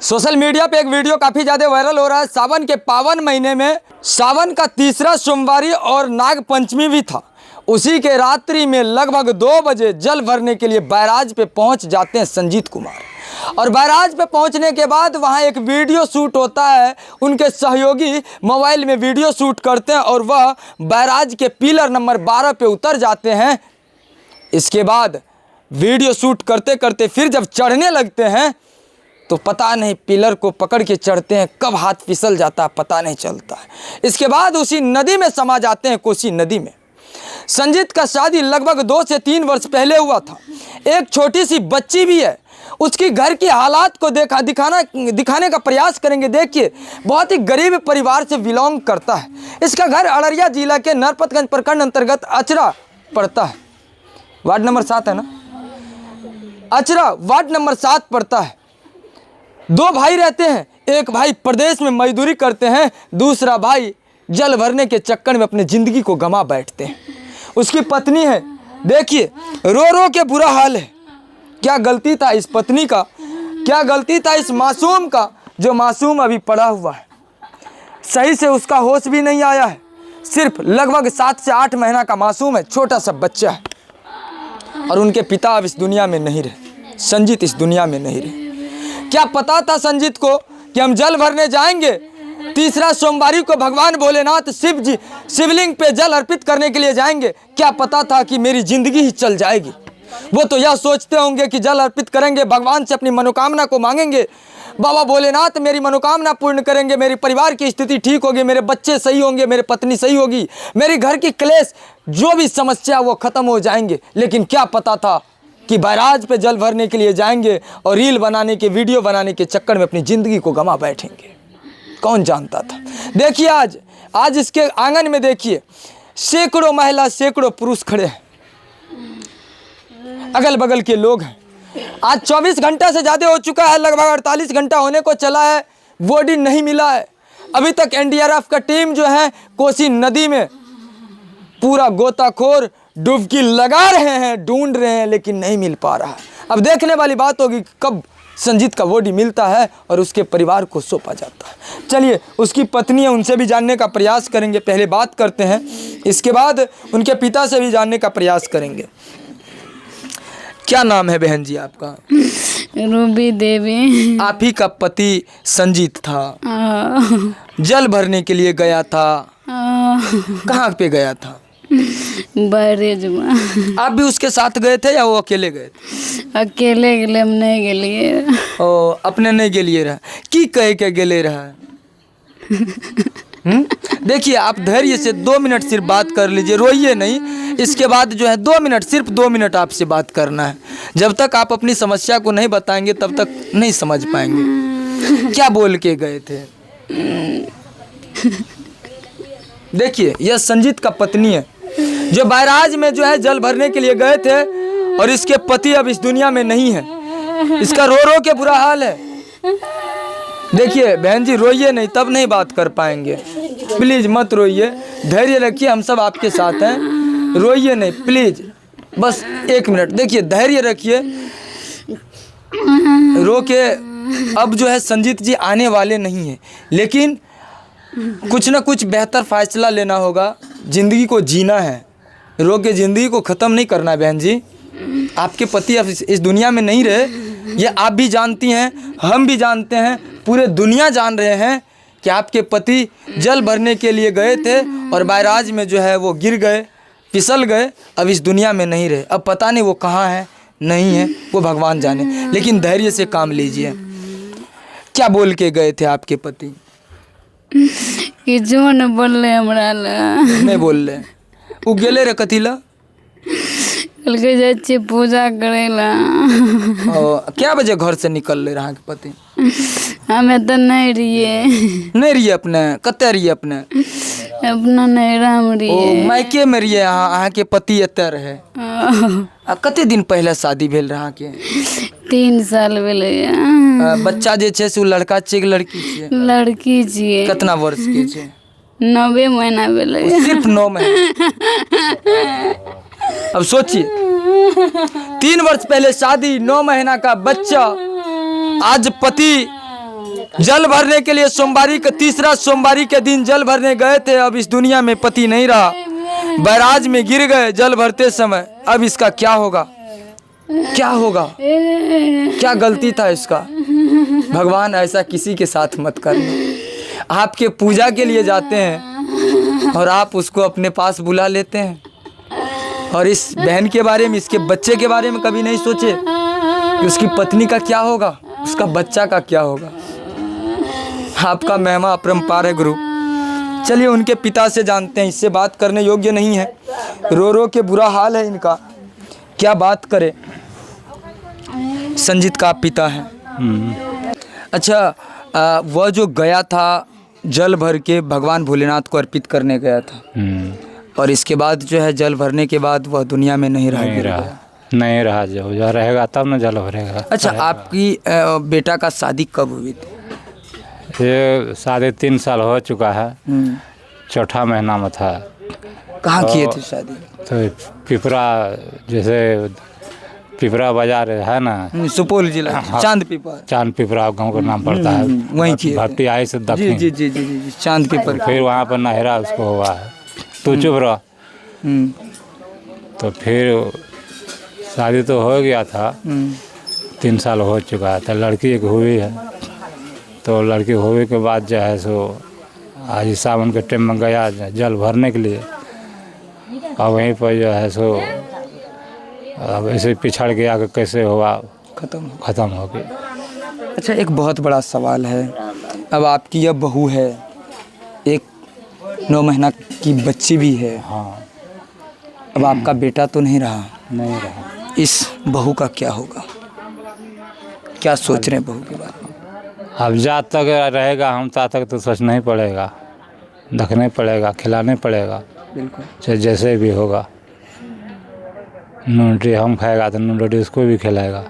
Social media पे एक video काफ़ी ज़्यादा वायरल हो रहा है। सावन के पावन महीने में सावन का तीसरा सोमवारी और नाग पंचमी भी था। उसी के रात्रि में लगभग 2 बजे जल भरने के लिए बैराज पे पहुंच जाते हैं संजीत कुमार। और बैराज पे पहुंचने के बाद वहां एक वीडियो शूट होता है। उनके सहयोगी मोबाइल में वीडियो शूट करते हैं और वह बैराज के पिलर नंबर 12 पे उतर जाते हैं। इसके बाद वीडियो शूट करते करते फिर जब चढ़ने लगते हैं तो पता नहीं पिलर को पकड़ के चढ़ते हैं, कब हाथ फिसल जाता है पता नहीं चलता है। इसके बाद उसी नदी में समा जाते हैं, कोसी नदी में। संजीत का शादी लगभग 2 से 3 वर्ष पहले हुआ था। एक छोटी सी बच्ची भी है। उसकी घर की हालात को दिखाने का प्रयास करेंगे। देखिए, बहुत ही गरीब परिवार से बिलोंग करता है। इसका घर अररिया जिला के नरपतगंज प्रखंड अंतर्गत अचरा पड़ता है। वार्ड नंबर 7 है ना, अचरा वार्ड नंबर 7 पड़ता है। 2 भाई रहते हैं। एक भाई प्रदेश में मजदूरी करते हैं, दूसरा भाई जल भरने के चक्कर में अपनी ज़िंदगी को गंवा बैठते हैं। उसकी पत्नी है, देखिए रो रो के बुरा हाल है। क्या गलती था इस पत्नी का, क्या गलती था इस मासूम का, जो मासूम अभी पड़ा हुआ है। सही से उसका होश भी नहीं आया है। सिर्फ लगभग 7 से 8 महीना का मासूम है, छोटा सा बच्चा है। और उनके पिता अब इस दुनिया में नहीं रहे। संजीत इस दुनिया में नहीं रहे। क्या पता था संजीत को कि हम जल भरने जाएंगे, तीसरा सोमवारी को भगवान भोलेनाथ शिवलिंग पे जल अर्पित करने के लिए जाएंगे। क्या पता था कि मेरी ज़िंदगी ही चल जाएगी। वो तो यह सोचते होंगे कि जल अर्पित करेंगे, भगवान से अपनी मनोकामना को मांगेंगे, बाबा भोलेनाथ मेरी मनोकामना पूर्ण करेंगे, मेरे परिवार की स्थिति ठीक होगी, मेरे बच्चे सही होंगे, मेरे पत्नी सही होगी, मेरी घर की क्लेश जो भी समस्या वो ख़त्म हो जाएंगे। लेकिन क्या पता था कि बैराज पे जल भरने के लिए जाएंगे और रील बनाने के, वीडियो बनाने के चक्कर में अपनी ज़िंदगी को गंवा बैठेंगे। कौन जानता था। देखिए आज इसके आंगन में देखिए सैकड़ों महिला, सैकड़ों पुरुष खड़े हैं, अगल बगल के लोग हैं। आज 24 घंटा से ज़्यादा हो चुका है, लगभग 48 घंटा होने को चला है, बॉडी नहीं मिला है। अभी तक एनडीआरएफ का टीम जो है कोसी नदी में पूरा गोताखोर डुबकी लगा रहे हैं, ढूंढ रहे हैं, लेकिन नहीं मिल पा रहा है। अब देखने वाली बात होगी कब संजीत का बॉडी मिलता है और उसके परिवार को सौंपा जाता है। चलिए, उसकी पत्नी है, उनसे भी जानने का प्रयास करेंगे। पहले बात करते हैं, इसके बाद उनके पिता से भी जानने का प्रयास करेंगे। क्या नाम है बहन जी आपका? रूबी देवी। आप ही का पति संजीत था, जल भरने के लिए गया था। कहाँ पे गया था? बैरेज में। आप भी उसके साथ गए थे या वो अकेले गए थे? अकेले गेले हम नहीं गेलिए। ओ, अपने नहीं गेलिए रहा की कह के गेले रहा। देखिए, आप धैर्य से 2 मिनट सिर्फ बात कर लीजिए, रोइए नहीं। इसके बाद जो है 2 मिनट, सिर्फ 2 मिनट आपसे बात करना है। जब तक आप अपनी समस्या को नहीं बताएंगे तब तक नहीं समझ पाएंगे। क्या बोल के गए थे? देखिए, यह संजीत का पत्नी है जो बैराज में जो है जल भरने के लिए गए थे और इसके पति अब इस दुनिया में नहीं है। इसका रो रो के बुरा हाल है। देखिए बहन जी, रोइए नहीं, तब नहीं बात कर पाएंगे। प्लीज मत रोइए, धैर्य रखिए, हम सब आपके साथ हैं। रोइए नहीं प्लीज, बस 1 मिनट। देखिए, धैर्य रखिए, रो के अब जो है संजीत जी आने वाले नहीं हैं, लेकिन कुछ ना कुछ बेहतर फैसला लेना होगा। ज़िंदगी को जीना है, रो के ज़िंदगी को ख़त्म नहीं करना है। बहन जी, आपके पति अब इस दुनिया में नहीं रहे, ये आप भी जानती हैं, हम भी जानते हैं, पूरे दुनिया जान रहे हैं कि आपके पति जल भरने के लिए गए थे और बैराज में जो है वो गिर गए, फिसल गए, अब इस दुनिया में नहीं रहे। अब पता नहीं वो कहाँ है, नहीं है, वो भगवान जाने। लेकिन धैर्य से काम लीजिए। क्या बोल के गए थे आपके पति? कि जो न बोल हमरा नहीं बोल रहे। वो गेले रे कथी ला? कल के जाए छी पूजा करेला। क्या बजे घर से निकल रहे रहा के पति? हमें तो नहीं रहिए अपने कते रहिए अपने? अपना नहीं राम रहिए। मायके में रहिए अहाँ के पति एते रहे? कते दिन पहले शादी भेल रहा के? 3 साल भेले। बच्चा जे छे से लड़का छे कि लड़की छे? लड़की छिए। कितना वर्ष के छे? 9 महीना भेले। सिर्फ 9 महीना। अब सोचिए, 3 वर्ष पहले शादी, 9 महीना का बच्चा, आज पति जल भरने के लिए सोमवारी का तीसरा सोमवारी के दिन जल भरने गए थे। अब इस दुनिया में पति नहीं रहा, बैराज में गिर गए जल भरते समय। अब इसका क्या होगा, क्या होगा, क्या गलती था इसका? भगवान ऐसा किसी के साथ मत करना। आपके पूजा के लिए जाते हैं और आप उसको अपने पास बुला लेते हैं। और इस बहन के बारे में, इसके बच्चे के बारे में कभी नहीं सोचे कि उसकी पत्नी का क्या होगा, उसका बच्चा का क्या होगा। आपका महिमा अपरंपार है गुरु। चलिए उनके पिता से जानते हैं, इससे बात करने योग्य नहीं है। रो रो के बुरा हाल है इनका, क्या बात करे। संजीत का पिता है। अच्छा, वह जो गया था जल भर के भगवान भोलेनाथ को अर्पित करने गया था, और इसके बाद जो है जल भरने के बाद वह दुनिया में नहीं नहीं रहा। जो रहेगा तब ना जल भरेगा। अच्छा, आपकी बेटा का शादी कब हुई थी? ये 3.5 साल हो चुका है, चौथा महीना में था। कहाँ किए थे शादी? तो पिपरा, जैसे पिपरा बाजार है ना, सुपौल जिला, चांद पिपरा गांव का नाम पड़ता है, वहीं किए। भट्टी आई से दक्षिण। जी जी जी जी, चांद पिपर। फिर वहाँ पर नहरा उसको हुआ है। तू चुप रहा। तो फिर शादी तो हो गया था, 3 साल हो चुका था। लड़की एक हुई है, तो लड़की होने के बाद जो है सो आज सावन के टाइम में गया जल भरने के लिए, और वहीं पर जो है सो अब ऐसे पिछड़ गया कि कैसे हुआ, ख़त्म हो गया। अच्छा, एक बहुत बड़ा सवाल है। अब आपकी यह बहू है, एक 9 महीना की बच्ची भी है। हाँ। अब आपका बेटा तो नहीं रहा। नहीं रहा। इस बहू का क्या होगा, क्या सोच रहे हैं बहू के बारे में? अब जब तक रहेगा हम तब तक तो सोचना ही पड़ेगा, देखना ही पड़ेगा, खिलाना ही पड़ेगा। बिल्कुल। चाहे जैसे भी होगा। नून रोटी हम खाएगा तो नून रोटी उसको भी खिलाएगा।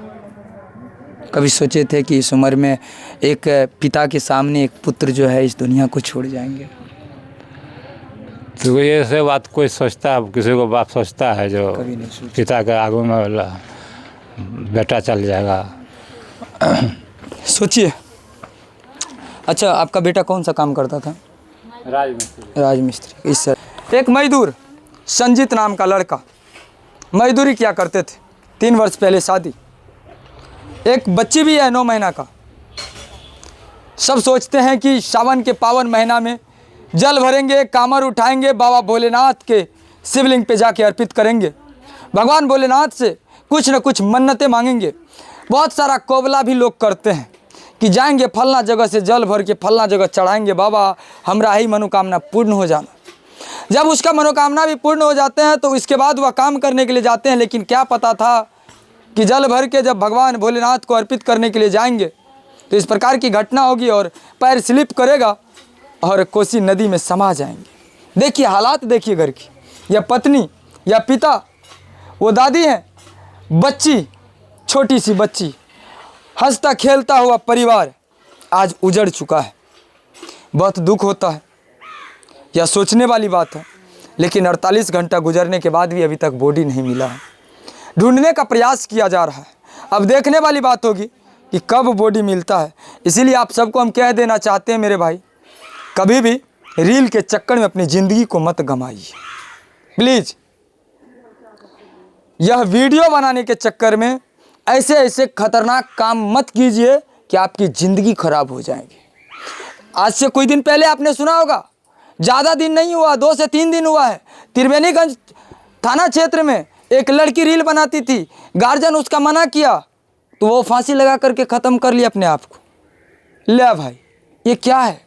कभी सोचे थे कि इस उम्र में एक पिता के सामने एक पुत्र जो है इस दुनिया को छोड़ जाएंगे? तो ये से बात कोई सोचता है, किसी को बाप सोचता है जो पिता के आगे में बेटा चल जाएगा। सोचिए। अच्छा, आपका बेटा कौन सा काम करता था? राजमिस्त्री। इस सर एक मजदूर संजीत नाम का लड़का मजदूरी किया करते थे। 3 वर्ष पहले शादी, एक बच्ची भी है 9 महीना का। सब सोचते हैं कि सावन के पावन महीना में जल भरेंगे, कामर उठाएंगे, बाबा भोलेनाथ के शिवलिंग पे जाके अर्पित करेंगे, भगवान भोलेनाथ से कुछ न कुछ मन्नतें मांगेंगे। बहुत सारा कोबला भी लोग करते हैं कि जाएंगे फलना जगह से जल भर के फलना जगह चढ़ाएंगे, बाबा हमरा ही मनोकामना पूर्ण हो जाना। जब उसका मनोकामना भी पूर्ण हो जाते हैं तो इसके बाद वह काम करने के लिए जाते हैं। लेकिन क्या पता था कि जल भर के जब भगवान भोलेनाथ को अर्पित करने के लिए जाएंगे तो इस प्रकार की घटना होगी और पैर स्लिप करेगा और कोसी नदी में समा जाएंगे। देखिए हालात, देखिए घर की, या पत्नी या पिता, वो दादी हैं, बच्ची, छोटी सी बच्ची, हंसता खेलता हुआ परिवार आज उजड़ चुका है। बहुत दुख होता है, यह सोचने वाली बात है। लेकिन 48 घंटा गुजरने के बाद भी अभी तक बॉडी नहीं मिला है। ढूंढने का प्रयास किया जा रहा है। अब देखने वाली बात होगी कि कब बॉडी मिलता है। इसीलिए आप सबको हम कह देना चाहते हैं मेरे भाई, कभी भी रील के चक्कर में अपनी ज़िंदगी को मत गंवाइए प्लीज़। यह वीडियो बनाने के चक्कर में ऐसे ऐसे खतरनाक काम मत कीजिए कि आपकी ज़िंदगी खराब हो जाएगी। आज से कोई दिन पहले आपने सुना होगा, ज़्यादा दिन नहीं हुआ, 2 से 3 दिन हुआ है, त्रिवेणीगंज थाना क्षेत्र में एक लड़की रील बनाती थी, गार्जियन उसका मना किया तो वो फांसी लगा करके ख़त्म कर लिया अपने आप को। ले भाई, ये क्या है?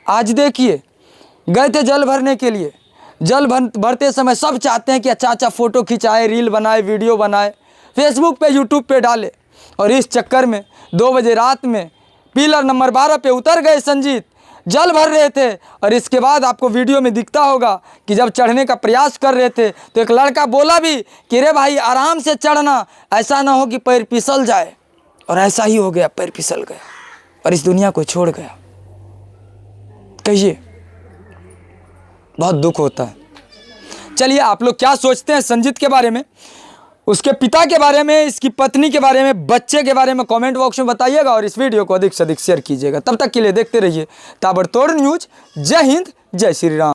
आज देखिए, गए थे जल भरने के लिए, जल भरते समय सब चाहते हैं कि अच्छा फ़ोटो खिंचाए, रील बनाए, वीडियो बनाए, फेसबुक पे, यूट्यूब पे डाले, और इस चक्कर में 2 बजे रात में पिलर नंबर 12 पे उतर गए संजीत, जल भर रहे थे। और इसके बाद आपको वीडियो में दिखता होगा कि जब चढ़ने का प्रयास कर रहे थे तो एक लड़का बोला भी कि रे भाई आराम से चढ़ना, ऐसा ना हो कि पैर फिसल जाए। और ऐसा ही हो गया, पैर फिसल गया और इस दुनिया को छोड़ गया। कहिए, बहुत दुख होता है। चलिए, आप लोग क्या सोचते हैं संजीत के बारे में उसके पिता के बारे में, इसकी पत्नी के बारे में, बच्चे के बारे में कमेंट बॉक्स में बताइएगा और इस वीडियो को अधिक से अधिक शेयर कीजिएगा। तब तक के लिए देखते रहिए ताबड़तोड़ न्यूज। जय हिंद, जय श्री राम।